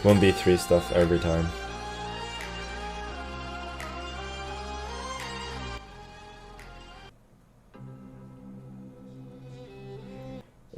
1b3 stuff every time.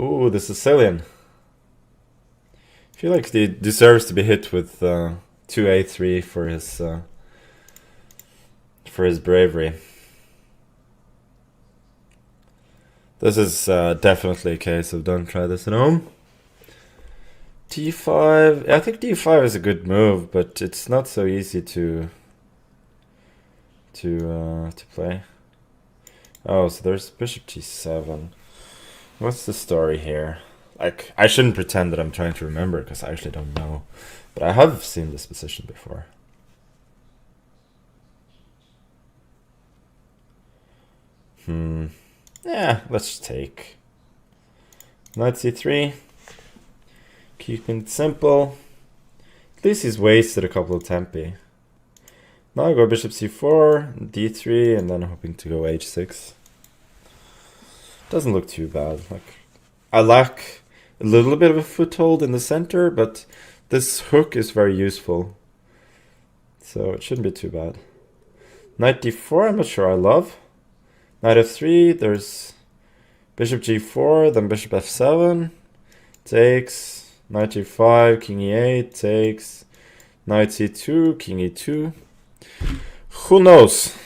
Ooh, the Sicilian. I feel like he deserves to be hit with 2a3 for his bravery. This is definitely a case of don't try this at home. d5. I think d5 is a good move, but it's not so easy to play. Oh, so there's bishop g7. What's the story here? Like, I shouldn't pretend that I'm trying to remember because I actually don't know, but I have seen this position before. Yeah, let's take knight c3. Keeping it simple. At least he's wasted a couple of tempi. Now I go bishop c4, d3, and then hoping to go h6. Doesn't look too bad. Like, I lack a little bit of a foothold in the center, but this hook is very useful. So it shouldn't be too bad. Knight d4, I'm not sure I love. Knight f3, there's bishop g4, then bishop f7. Takes. Knight g5, king e8, takes. Knight c2, king e2. Who knows?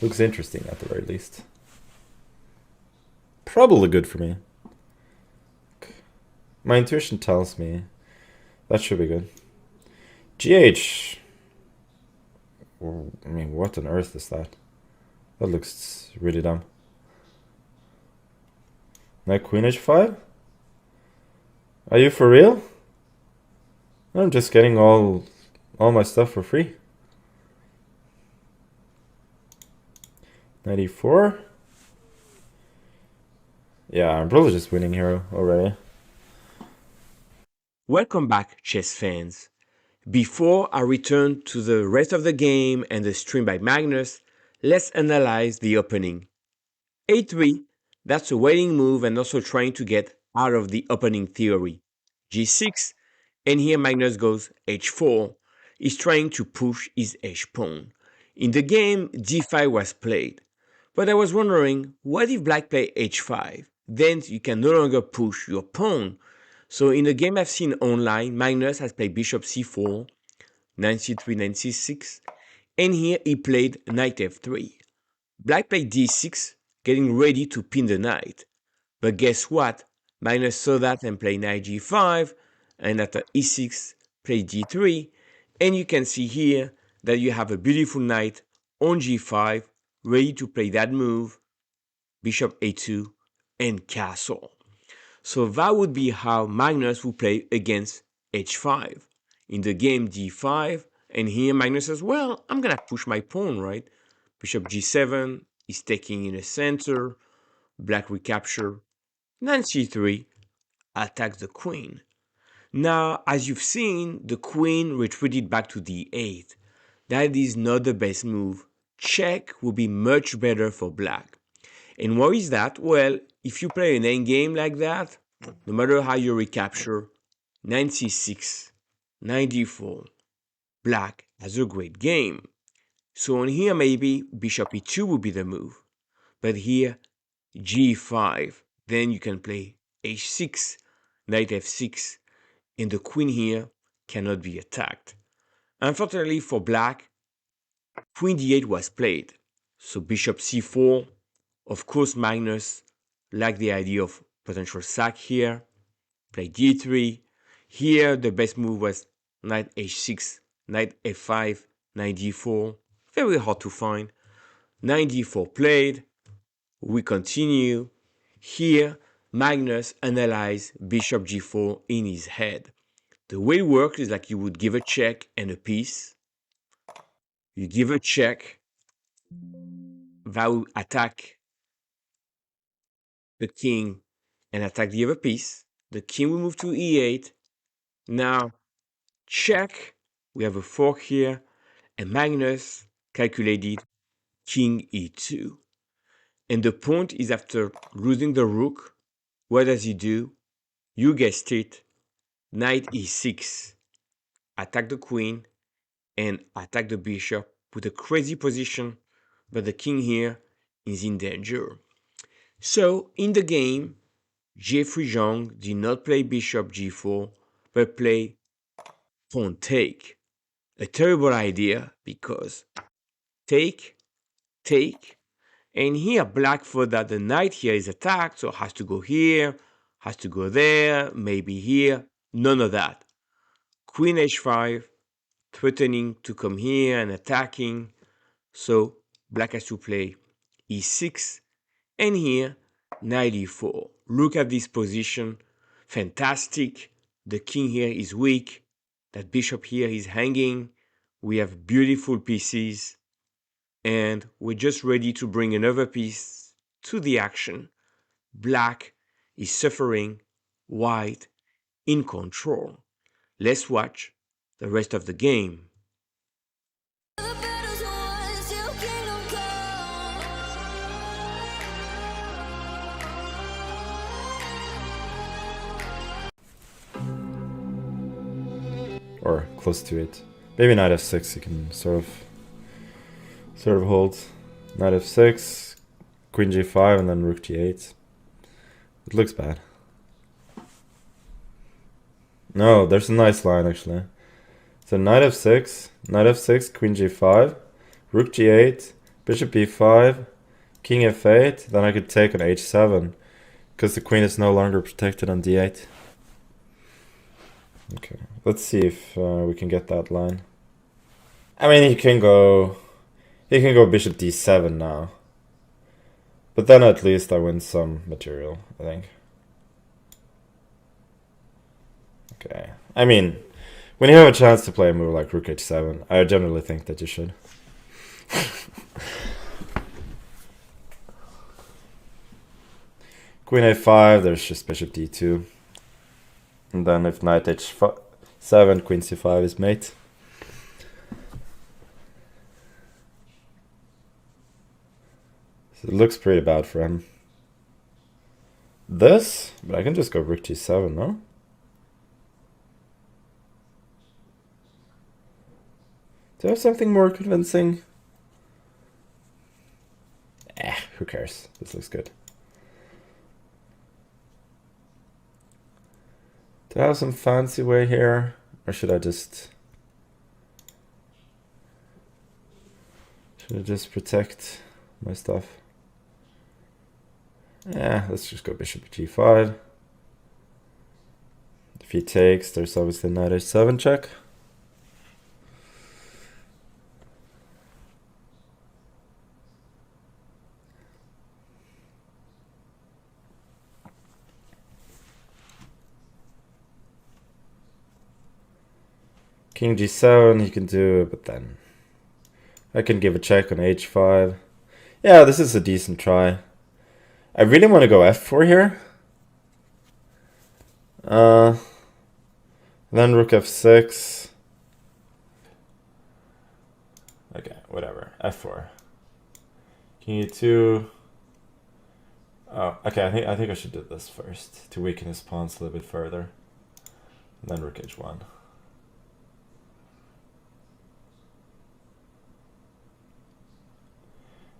Looks interesting at the very least. Probably good for me. My intuition tells me that should be good. GH. I mean, what on earth is that? That looks really dumb. Knight queen h5? Are you for real? I'm just getting all my stuff for free. Knight e4? Yeah, I'm probably just winning here already. Welcome back, chess fans. Before I return to the rest of the game and the stream by Magnus, let's analyze the opening. a3, that's a waiting move and also trying to get out of the opening theory. g6, and here Magnus goes h4, he's trying to push his h-pawn. In the game, d5 was played, but I was wondering, what if black play h5? Then you can no longer push your pawn. So in the game I've seen online, Magnus has played bishop c4, knight c3, knight c6, and here he played knight f3. Black played d6, getting ready to pin the knight. But guess what? Magnus saw that and played knight g5, and after e6, played d3, and you can see here that you have a beautiful knight on g5, ready to play that move, bishop a2, and castle. So that would be how Magnus would play against h5. In the game d5, and here Magnus says, well, I'm gonna push my pawn, right? Bishop g7 is taking in the center, black recapture, knight c3 attacks the queen. Now, as you've seen, the queen retreated back to d8. That is not the best move. Check would be much better for black. And why is that? Well, if you play an endgame like that, no matter how you recapture, knight c6, knight d4, black has a great game. So on here maybe bishop e2 would be the move. But here g5, then you can play h6, knight f6, and the queen here cannot be attacked. Unfortunately for black, queen d8 was played. So bishop c4, of course Magnus liked the idea of potential sack here, play d3. Here the best move was knight h6, knight f5, knight d4. Very hard to find. Knight d4 played. We continue. Here Magnus analyzed bishop g4 in his head. The way it works is like you would give a check and a piece. You give a check, that will attack the king and attack the other piece. The king will move to e8. Now, check. We have a fork here. And Magnus calculated king e2. And the point is after losing the rook, what does he do? You guessed it. knight e6, attack the queen, and attack the bishop with a crazy position, but the king here is in danger. So, in the game, Jeffry Xiong did not play bishop g4, but play pawn take. A terrible idea because take, take, and here black thought that the knight here is attacked, so has to go here, has to go there, maybe here. None of that. Queen h5, threatening to come here and attacking. So black has to play e6, and here knight e4. Look at this position. Fantastic. The king here is weak. That bishop here is hanging. We have beautiful pieces. And we're just ready to bring another piece to the action. Black is suffering, white in control. Let's watch the rest of the game. Or close to it. Maybe knight f6 you can sort of hold. Knight f6, queen g5, and then rook g8. It looks bad. No, there's a nice line actually. So knight f6, queen g5, rook g8, bishop b5, king f8. Then I could take on h7 because the queen is no longer protected on d8. Okay, let's see if we can get that line. I mean, he can go bishop d7 now. But then at least I win some material, I think. Okay, I mean, when you have a chance to play a move like rook h7, I generally think that you should. Queen a5, there's just bishop d2. And then if knight h7, queen c5 is mate. So it looks pretty bad for him. This? But I can just go rook g7, no? Do I have something more convincing? Who cares? This looks good. Do I have some fancy way here? Or should I just protect my stuff? Yeah, let's just go bishop g5. If he takes, there's obviously knight h7 check. King g7 he can do, but then I can give a check on h5. Yeah, this is a decent try. I really want to go f4 here. Then rook f6. Okay, whatever. f4. King e2. Oh, okay. I think I should do this first to weaken his pawns a little bit further. And then rook h1.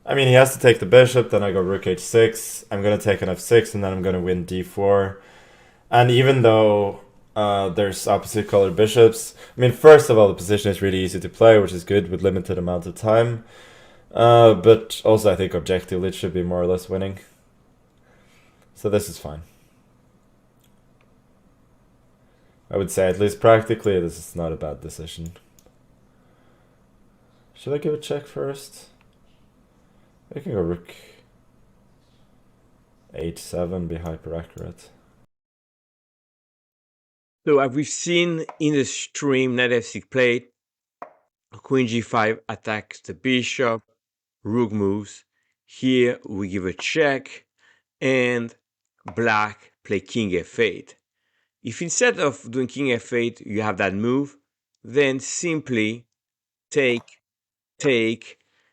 I mean, he has to take the bishop, then I go rook h6. I'm going to take an f6, and then I'm going to win d4. And even though there's opposite colored bishops, I mean, first of all, the position is really easy to play, which is good with limited amount of time. But also, I think objectively it should be more or less winning. So this is fine. I would say, at least practically, this is not a bad decision. Should I give a check first? I can go rook h7, be hyper accurate. So as we've seen in the stream, knight f6 played, queen g5 attacks the bishop, rook moves. Here we give a check, and black play king f8. If instead of doing king f8 you have that move, then simply take,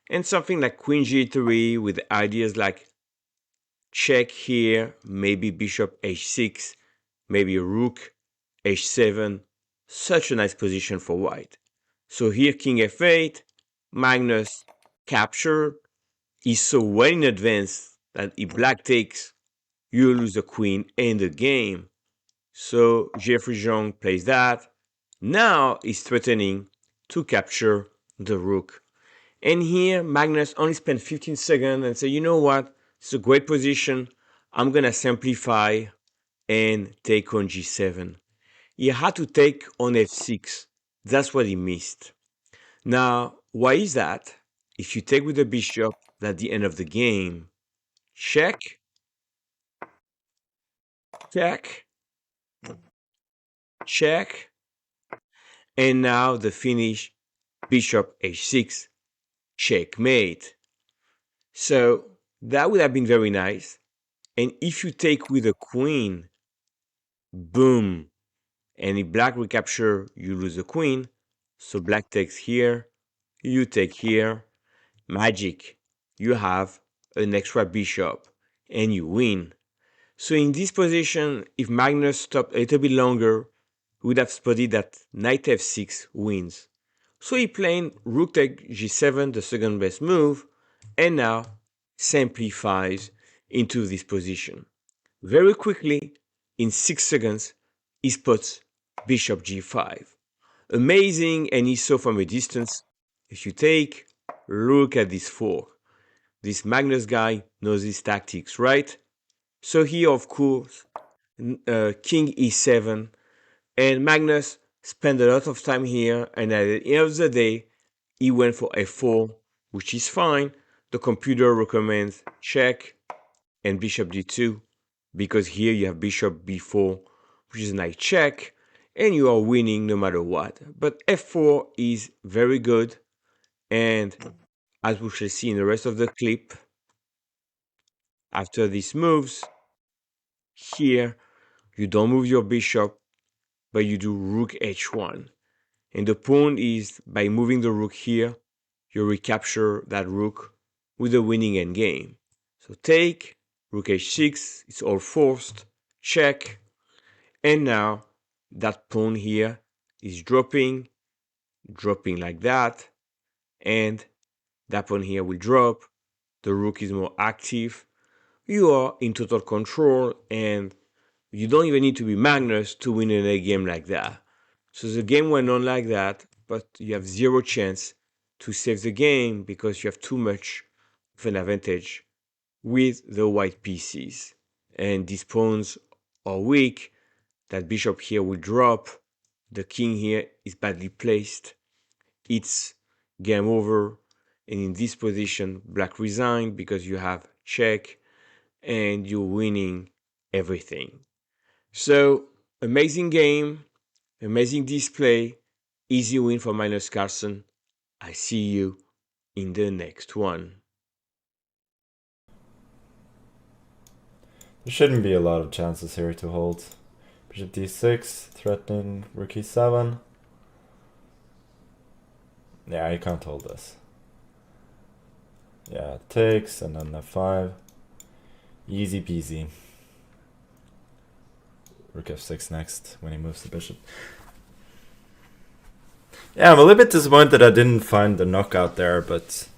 and something like queen g3 with ideas like check here, maybe bishop h6, maybe rook h7. Such a nice position for white. So here king f8, Magnus captured. He's so well in advance that if black takes, you lose the queen and the game. So Jeffry Xiong plays that. Now he's threatening to capture the rook. And here Magnus only spent 15 seconds and said, you know what, it's a great position. I'm gonna simplify and take on g7. He had to take on f6. That's what he missed. Now, why is that? If you take with the bishop at the end of the game, check, check, check, and now the finish, bishop h6, checkmate. So that would have been very nice. And if you take with a queen, boom, and if black recapture, you lose the queen. So black takes here, you take here, magic. You have an extra bishop and you win. So in this position, if Magnus stopped a little bit longer, we would have spotted that knight f6 wins. So he played rook take g7, the second best move, and now simplifies into this position. Very quickly, in 6 seconds, he spots bishop g5. Amazing, and he saw from a distance. If you take, look at this fork. This Magnus guy knows his tactics, right? So here, of course, king e7, and Magnus spent a lot of time here, and at the end of the day, he went for f4, which is fine. The computer recommends check and bishop d2, because here you have bishop b4, which is a nice check, and you are winning no matter what. But f4 is very good, and as we shall see in the rest of the clip, after these moves, here you don't move your bishop, but you do rook h1. And the point is, by moving the rook here, you recapture that rook with a winning endgame. So take, rook h6, it's all forced, check, and now that pawn here is dropping like that, and that pawn here will drop, the rook is more active, you are in total control, and you don't even need to be Magnus to win in a game like that. So the game went on like that, but you have zero chance to save the game because you have too much of an advantage with the white pieces. And these pawns are weak. That bishop here will drop. The king here is badly placed. It's game over. And in this position, black resigned because you have check and you're winning everything. So, amazing game, amazing display, easy win for Magnus Carlsen. I see you in the next one. There shouldn't be a lot of chances here to hold. Bishop d6, threatening rook e7. Yeah, you can't hold this. Yeah, it takes, and then f5. Easy peasy. Rook f6 next when he moves the bishop. Yeah, I'm a little bit disappointed I didn't find the knockout there, but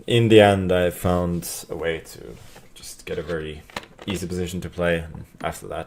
in the end I found a way to just get a very easy position to play after that.